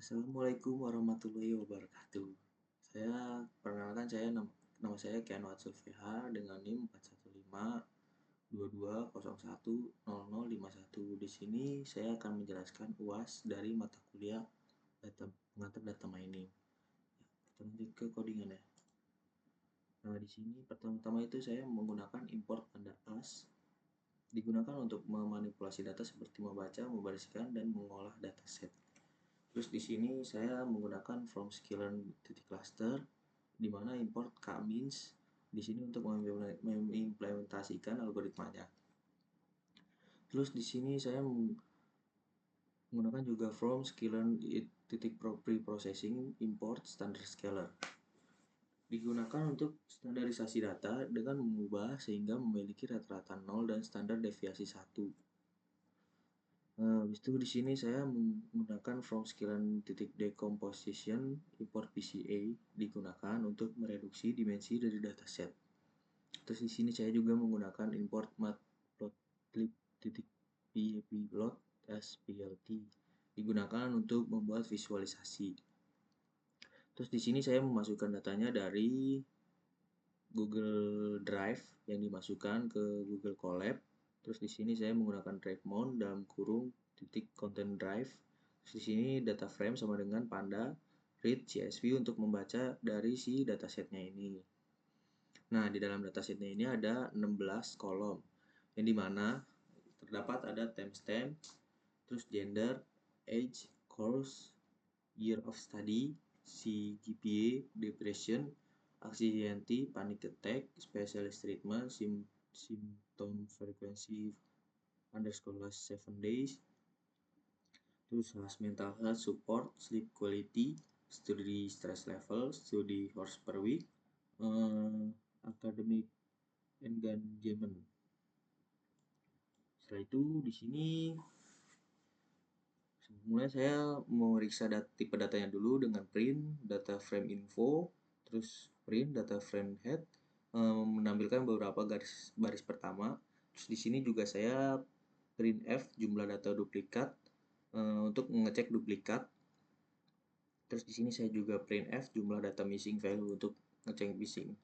Assalamualaikum warahmatullahi wabarakatuh. Perkenalkan nama saya Keanu Atsul VH dengan NIM 41522010051. Di sini saya akan menjelaskan UAS dari mata kuliah pengantar data mining. Kita lanjut ke codingan ya. Nah, di sini pertama-tama itu saya menggunakan import tanda as, digunakan untuk memanipulasi data seperti membaca, membariskan, dan mengolah dataset. Terus di sini saya menggunakan from sklearn.cluster di mana import k-means di sini untuk mengimplementasikan algoritmanya. Terus di sini saya menggunakan juga from sklearn.preprocessing import standard scalar. Digunakan untuk standarisasi data dengan mengubah sehingga memiliki rata-rata 0 dan standar deviasi 1. Habis itu di sini saya menggunakan from sklearn.decomposition import PCA digunakan untuk mereduksi dimensi dari dataset. Terus di sini saya juga menggunakan import matplotlib.pyplot SPLT digunakan untuk membuat visualisasi. Terus di sini saya memasukkan datanya dari Google Drive yang dimasukkan ke Google Colab. Terus di sini saya menggunakan drive mount dalam kurung .content drive. Terus di sini data frame sama dengan panda read CSV untuk membaca dari si datasetnya ini. Nah, di dalam datasetnya ini ada 16 kolom yang dimana terdapat ada timestamp, terus gender, age, course, year of study, CGPA, depression, anxiety, panic attack, specialist treatment, symptom frequency underscore last 7 days, terus mental health support, sleep quality, study stress level, study hours per week, academic engagement. Setelah itu di sini mulai saya memeriksa tipe datanya dulu dengan print data frame info, terus print data frame head, menampilkan beberapa baris pertama. Terus di sini juga saya print F jumlah data duplikat untuk mengecek duplikat. Terus di sini saya juga print F jumlah data missing value untuk ngecek missing.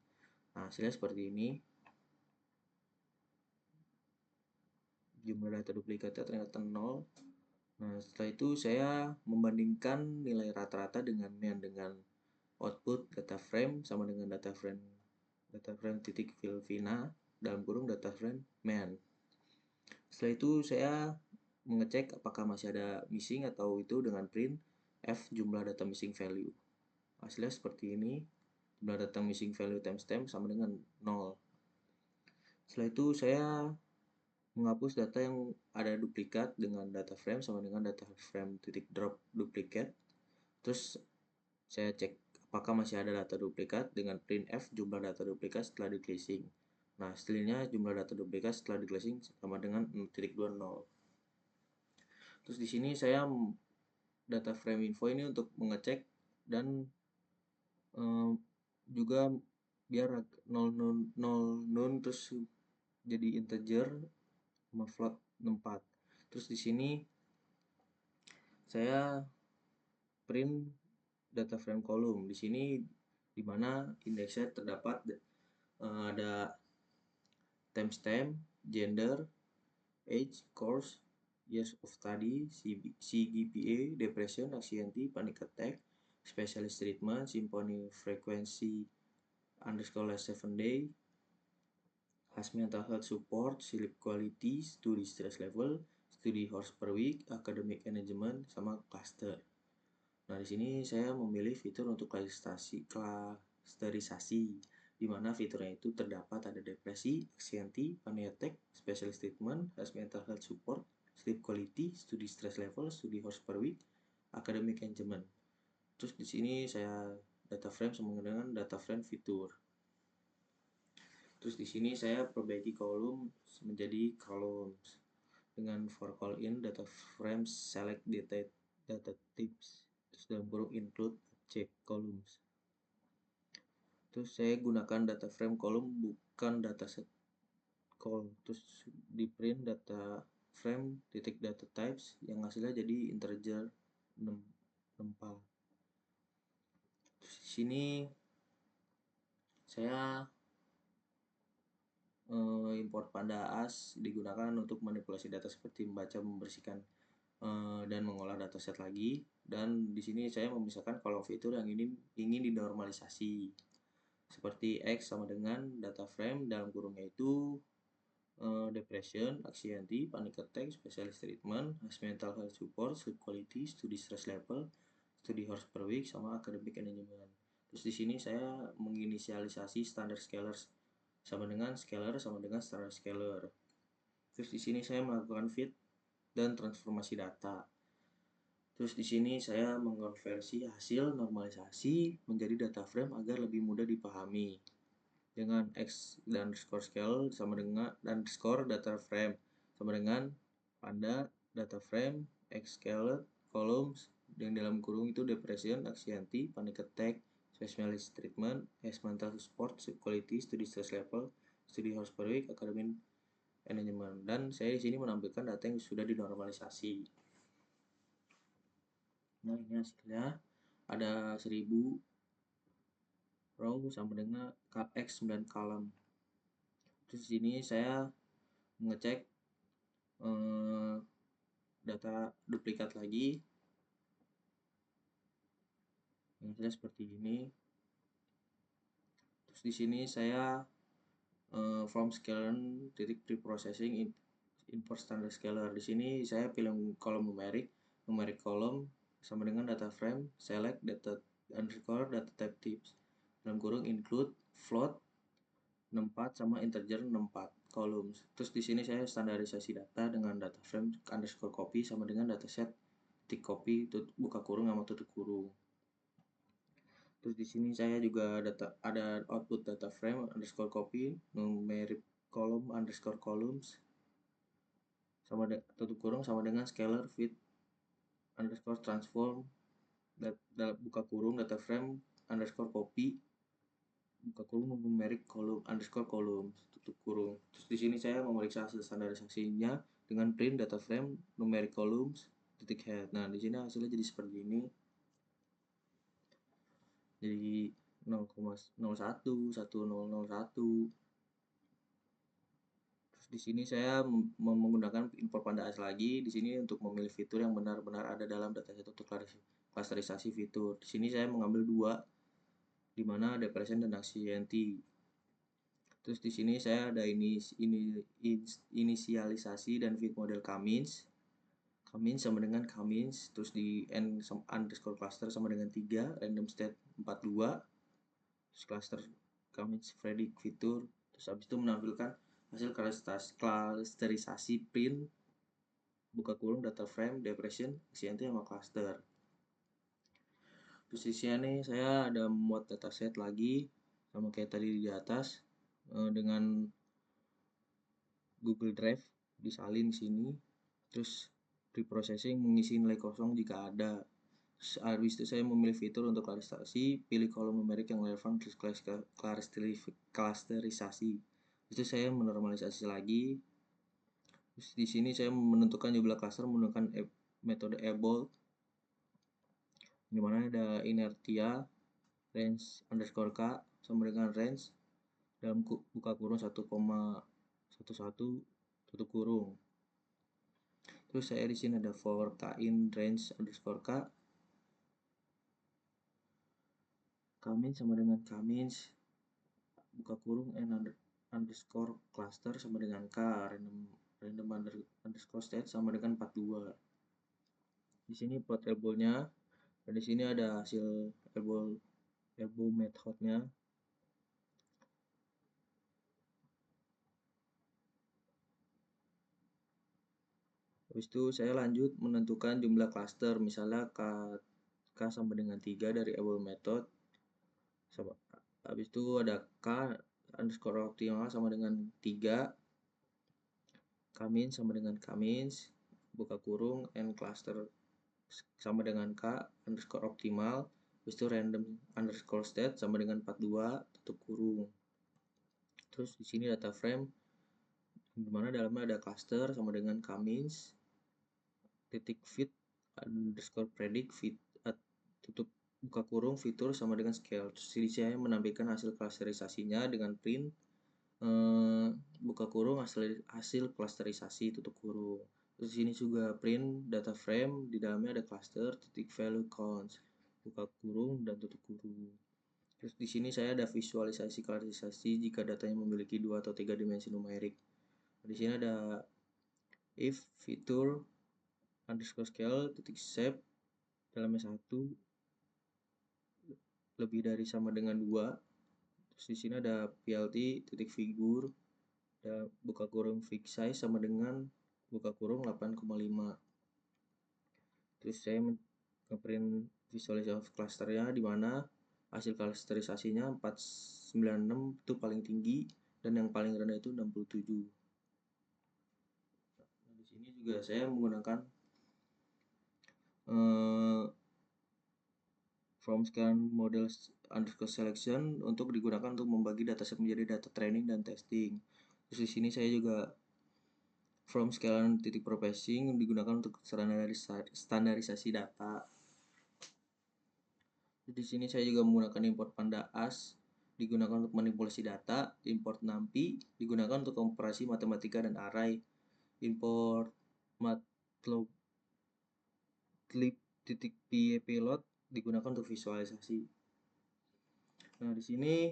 Nah, hasilnya seperti ini. Jumlah data duplikatnya ternyata 0. Nah, setelah itu saya membandingkan nilai rata-rata dengan output data frame sama dengan data frame titik filvina dalam kurung data frame main. Setelah itu saya mengecek apakah masih ada missing atau itu dengan print F jumlah data missing value. Hasilnya seperti ini. Jumlah data missing value timestamp sama dengan 0. Setelah itu saya menghapus data yang ada duplikat dengan data frame sama dengan data frame titik drop duplikat. Terus saya cek apakah masih ada data duplikat dengan print F jumlah data duplikat setelah decreasing. Nah, hasilnya jumlah data duplikat setelah decreasing sama dengan 0.20. Terus di sini saya data frame info ini untuk mengecek dan juga biar 0 terus jadi integer sama float 4. Terus di sini saya print data frame column. Di sini di mana indeksnya terdapat ada timestamp, gender, age, course, years of study, CGPA, depression, anxiety, panic attack, specialist treatment, symphony frequency underscore last 7 day, has mental health support, sleep quality, study stress level, study hours per week, academic engagement, sama cluster. Nah, di sini saya memilih fitur untuk klasterisasi, di mana fiturnya itu terdapat ada depresi, anxiety, panic attack, specialist treatment, has mental health support, sleep quality, study stress level, study hours per week, academic engagement. Terus di sini saya data frame sama dengan data frame fitur. Terus di sini saya perbaiki kolom menjadi columns dengan for call in data frame select data types. Terus dalam kurung include check columns. Terus saya gunakan data frame column bukan dataset call. Terus di print data frame titik data types yang hasilnya jadi integer 6 64. Terus di sini saya import panda as digunakan untuk manipulasi data seperti membaca, membersihkan, dan mengolah dataset lagi. Dan di sini saya memisahkan kolom fitur yang ingin dinormalisasi. Seperti X sama dengan data frame dalam kurungnya itu depression, anxiety, panic attack, specialist treatment, as mental health support, sleep quality, study stress level, study hours per week, sama academic engagement. Terus di sini saya menginisialisasi standar scalar sama dengan standar scalar. Terus di sini saya melakukan feed dan transformasi data. Terus di sini saya mengonversi hasil normalisasi menjadi data frame agar lebih mudah dipahami. Dengan X dan underscore scale sama dengan underscore data frame sama dengan panda data frame X scale columns yang dalam kurung itu depression, anxiety, panic attack, specialist treatment, as mental support, quality, study stress level, study hours per week, academic engagement. Dan saya di sini menampilkan data yang sudah dinormalisasi. Nah, ini hasilnya ada 1000 row sama dengan X 9 column. Terus di sini saya mengecek data duplikat lagi. Hasilnya seperti ini. Terus di sini saya from scalar titik preprocessing import standard scalar. Di sini saya pilih kolom numeric column sama dengan data frame, select data underscore data type tips dalam kurung include float 64 sama integer 64 columns. Terus di sini saya standarisasi data dengan data frame underscore copy sama dengan dataset titik copy buka kurung sama tutup kurung. Terus di sini saya juga ada output data frame underscore copy numeric column underscore columns sama tutup kurung sama dengan scalar fit underscore transform buka kurung data frame underscore copy buka kurung numeric column underscore columns tutup kurung. Terus di sini saya memeriksa hasil standarisasinya dengan print data frame numeric columns titik head. Nah, di sini hasilnya jadi seperti ini. Jadi 0,01 1001. Terus di sini saya menggunakan import panda as lagi di sini untuk memilih fitur yang benar-benar ada dalam dataset untuk klasterisasi fitur. Di sini saya mengambil 2 di mana depression dan anxiety. Terus di sini saya ada inisialisasi dan fit model Cummins sama dengan Cummins, terus di n underscore cluster sama dengan 3, random state 42, terus cluster Cummins predict fitur, terus habis itu menampilkan hasil klasterisasi print buka kurung data frame depression anxiety sama cluster. Terus di sini saya ada membuat dataset lagi sama kayak tadi di atas dengan Google Drive disalin sini, terus preprocessing mengisi nilai kosong jika ada. Terus habis itu saya memilih fitur untuk klasterisasi, pilih kolom numerik yang relevan terus klasterisasi. Itu saya menormalisasi lagi. Terus di sini saya menentukan jumlah klaster menggunakan metode able, di mana ada inertia range underscore k sama dengan range dalam buka kurung 1,11 tutup kurung. Terus saya di sini ada for k in range underscore k Cummins sama dengan Cummins buka kurung n underscore cluster sama dengan k random underscore state sama dengan 42. Di sini plot able-nya dan di sini ada hasil able methodnya. Habis itu saya lanjut menentukan jumlah cluster, misalnya k sama dengan 3 dari able method. Habis itu ada k underscore optimal sama dengan 3, Cummins sama dengan Cummins buka kurung n cluster sama dengan k underscore optimal, habis itu random underscore state sama dengan 42 tutup kurung. Terus di sini data frame dimana dalamnya ada cluster sama dengan Cummins titik fit underscore predict fit tutup buka kurung fitur sama dengan scale. Terus di sini saya menampilkan hasil klasterisasinya dengan print eh, buka kurung hasil klasterisasi tutup kurung. Terus di sini juga print data frame, di dalamnya ada cluster titik value counts buka kurung dan tutup kurung. Terus di sini saya ada visualisasi klasterisasi jika datanya memiliki 2 atau 3 dimensi numerik. Di sini ada if fitur underscore scale titik shape dalamnya 1 lebih dari sama dengan 2. Terus di sini ada plt titik figur dan buka kurung fix size sama dengan buka kurung 8,5. Terus saya ngeprint visualisasi clusternya di mana hasil klasterisasinya 496 itu paling tinggi dan yang paling rendah itu 67. Nah, di sini juga saya menggunakan eh, from scan model underscore selection untuk digunakan untuk membagi dataset menjadi data training dan testing. Terus di sini saya juga from scalar titik processing digunakan untuk standarisasi data. Di sini saya juga menggunakan import pandas digunakan untuk manipulasi data, import numpy digunakan untuk operasi matematika dan array, import matplotlib.py digunakan untuk visualisasi. Nah, di sini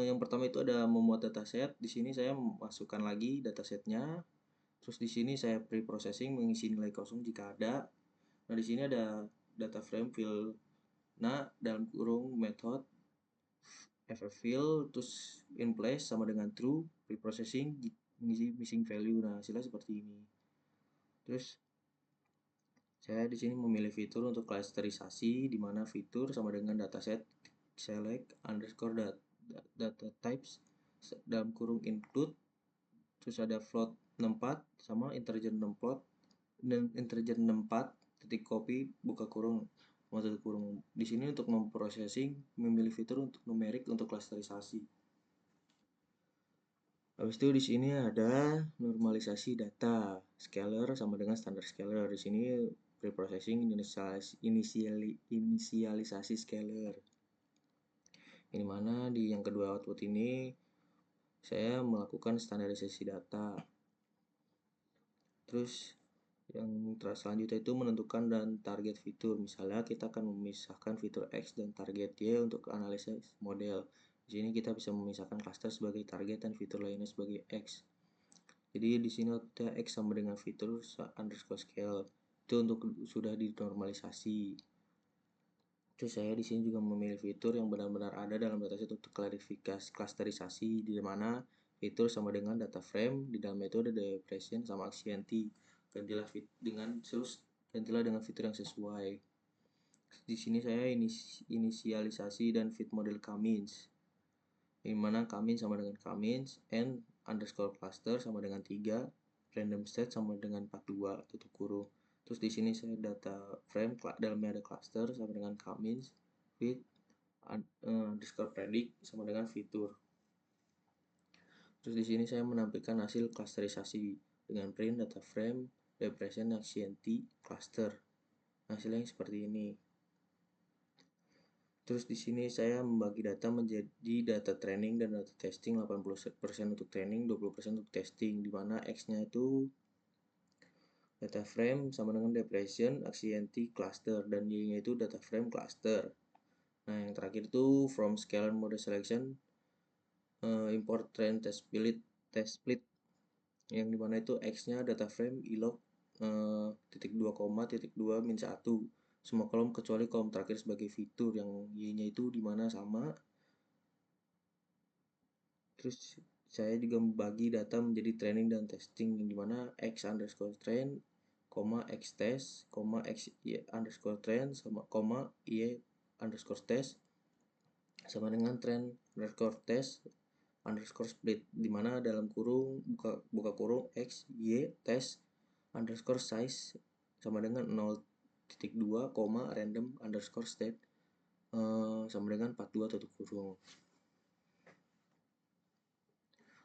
yang pertama itu ada memuat dataset. Di sini saya masukkan lagi datasetnya. Terus di sini saya pre-processing mengisi nilai kosong jika ada. Nah, di sini ada data frame field. Nah, dalam kurung method fffill terus in place sama dengan true, pre-processing mengisi missing value. Nah, hasilnya seperti ini. Terus saya di sini memilih fitur untuk klasterisasi di mana fitur sama dengan dataset select underscore data types dalam kurung include, terus ada float 64 sama integer 64 dan integer 64 titik copy buka kurung mau tutup kurung. Di sini untuk memprocessing memilih fitur untuk numerik untuk klasterisasi. Habis itu di sini ada normalisasi data scalar sama dengan standar scalar. Di sini preprocessing inisialisasi scalar. Ini mana di yang kedua output ini saya melakukan standarisasi data. Terus yang selanjutnya itu menentukan dan target fitur. Misalnya kita akan memisahkan fitur X dan target Y untuk analisis model. Di sini kita bisa memisahkan cluster sebagai target dan fitur lainnya sebagai X. Jadi di sini kita X sama dengan fitur underscore scale. Itu untuk sudah dinormalisasi. Terus saya di sini juga memilih fitur yang benar-benar ada dalam dataset untuk klarifikasi klasterisasi di mana fitur sama dengan data frame, di dalamnya itu ada depression sama axianti. Gantilah dengan fitur yang sesuai. Di sini saya inisialisasi dan fit model Cummins. Di mana Cummins sama dengan Cummins and underscore cluster sama dengan 3, random state sama dengan 42 tutup kurung. Terus di sini saya data frame dalamnya ada cluster sama dengan Cummins fit underscore predict sama dengan fitur. Terus di sini saya menampilkan hasil klasterisasi dengan print data frame depression axianti cluster. Hasilnya yang seperti ini. Terus di sini saya membagi data menjadi data training dan data testing, 80% untuk training, 20% untuk testing, di mana X-nya itu data frame sama dengan depression axianti cluster dan Y-nya itu data frame cluster. Nah, yang terakhir itu from scalar model selection import train test split yang dimana itu X-nya data frame ilog titik 2, titik 2 min 1 semua kolom kecuali kolom terakhir sebagai fitur yang Y-nya itu dimana sama. Terus saya juga membagi data menjadi training dan testing yang dimana X underscore train, X test, X Y underscore train sama Y underscore test sama dengan train underscore test underscore split dimana dalam kurung buka kurung X Y test underscore size sama dengan 0,2, random underscore state sama dengan 42 tutup kurung.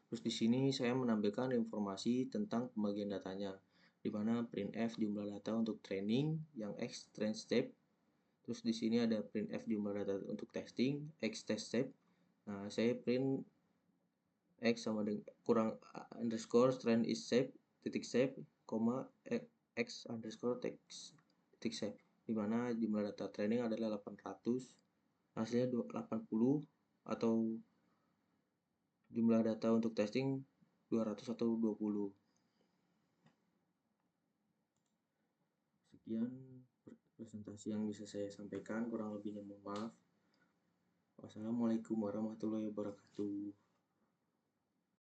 Terus di sini saya menampilkan informasi tentang pembagian datanya. di mana printf jumlah data untuk training, yang x train step. Terus di sini ada printf jumlah data untuk testing, x test step. Nah, saya print x sama dengan kurang underscore train is shape titik shape, koma x underscore text titik shape, di mana jumlah data training adalah 800, hasilnya 80, atau jumlah data untuk testing 200 atau 20. Sekian presentasi yang bisa saya sampaikan, kurang lebihnya mohon maaf. Wassalamualaikum warahmatullahi wabarakatuh.